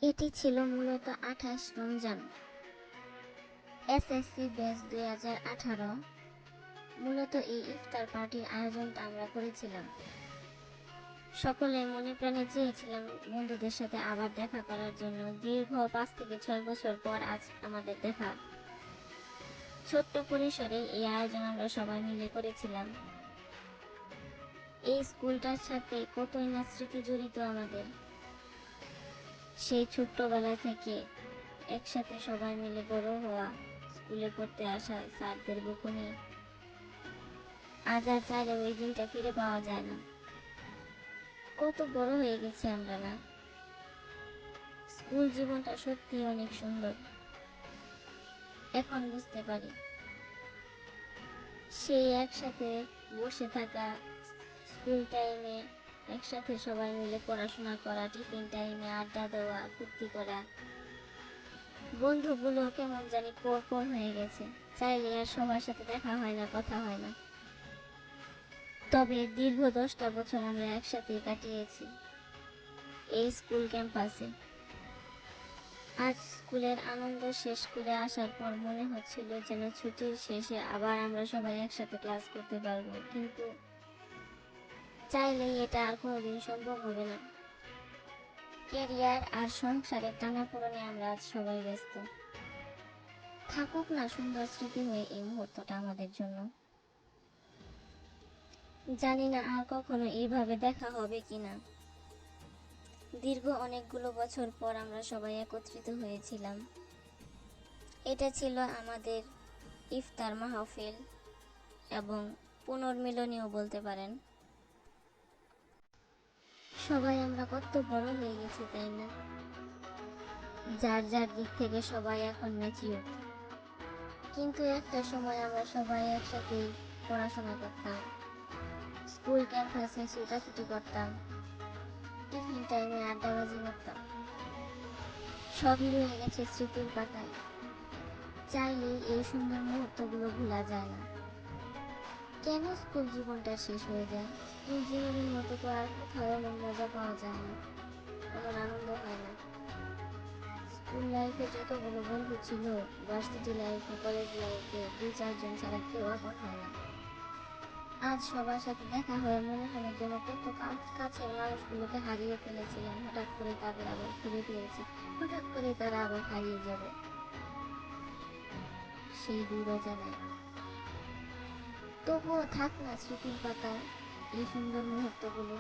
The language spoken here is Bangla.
এটি ছিল মূলত 28 রমজান, এসএসসি ব্যাচ 2018। মূলত এই ইফতার পার্টির আয়োজনটা আমরা করেছিলাম। সকলে মনে প্রাণে চেয়েছিলাম বন্ধুদের সাথে আবার দেখা করার জন্য। দীর্ঘ 5 থেকে 6 বছর পর আজ আমাদের দেখা। ছোট্ট পরিসরে এই আয়োজন আমরা সবাই মিলে করেছিলাম। এই স্কুলটার সাথে কতই না স্মৃতি জড়িত আমাদের। সেই ছোট্টবেলা থেকে একসাথে সবাই মিলে বড় হওয়া, স্কুলে পড়তে আসা, স্যারদের বকুনি। আজ আর চাইলেও ওই দিনটা ফিরে পাওয়া যায় না। কত বড় হয়ে গেছি আমরা না? স্কুল জীবনটা সত্যি অনেক সুন্দর। এখন বুঝতে পারি সেই একসাথে বসে থাকা, স্কুল টাইমে একসাথে সবাই মিলে পড়াশোনা করা, টিফিন টাইমে আড্ডা দেওয়া, ফুর্তি করা। বন্ধুগুলো কেমন জানি পর হয়ে গেছে। চাইলে আর সবার সাথে দেখা হয় না, কথা হয় না। তবে দীর্ঘ 10টা বছর আমরা একসাথে কাটিয়েছি এই স্কুল ক্যাম্পাসে। আজ স্কুলের আনন্দ শেষ করে আসার পর মনে হচ্ছিল যেন ছুটির শেষে আবার আমরা সবাই একসাথে ক্লাস করতে পারবো, কিন্তু চাইলেই এটা আর কোনোদিন সম্ভব হবে না। ক্যারিয়ার আর সংসারের টানাপোড়েনে আমরা আজ সবাই ব্যস্ত। থাকুক না সুন্দর স্মৃতি হয়ে এই মুহূর্তটা আমাদের জন্য। জানি না আর কখনো এইভাবে দেখা হবে কিনা। দীর্ঘ অনেকগুলো বছর পর আমরা সবাই একত্রিত হয়েছিলাম। এটা ছিল আমাদের ইফতার মাহফিল এবং পুনর্মিলনীয় বলতে পারেন। সবাই আমরা কত বড় হয়ে গেছি, তাই না? যার যার দিক থেকে সবাই এখন ম্যাচিওর। কিন্তু একটা সময় আমরা সবাই একসাথে পড়াশোনা করতাম, স্কুল ক্যাম্পাসে ছুটাছুটি করতাম, টিফিন টাইমে আড্ডাবাজি করতাম। সবই রয়ে গেছে স্মৃতির পাতায়। চাইলে এই সুন্দর মুহূর্তগুলো ভোলা যায় না। কেন স্কুল জীবনটা শেষ হয়ে যায়? স্কুল জীবনের মতো তো আর কোথাও এমন মজা পাওয়া যায় না, এমন আনন্দ হয় না। স্কুল লাইফে যতগুলো বন্ধু ছিল, ভার্সিটি লাইফে, কলেজ লাইফে 2-4 জন ছাড়া কেউ আপন হয় না। আজ সবার সাথে দেখা হয়ে মনে হয় যেন কত কাছের মানুষগুলোকে হারিয়ে ফেলেছিলাম। হঠাৎ করে তাদের আবার ফিরে পেয়েছি, হঠাৎ করে তারা আবার হারিয়ে যাবে সেই দূর অজানায়। তবুও থাক না স্মৃতির পাতায় এই সুন্দর মুহূর্তগুলো।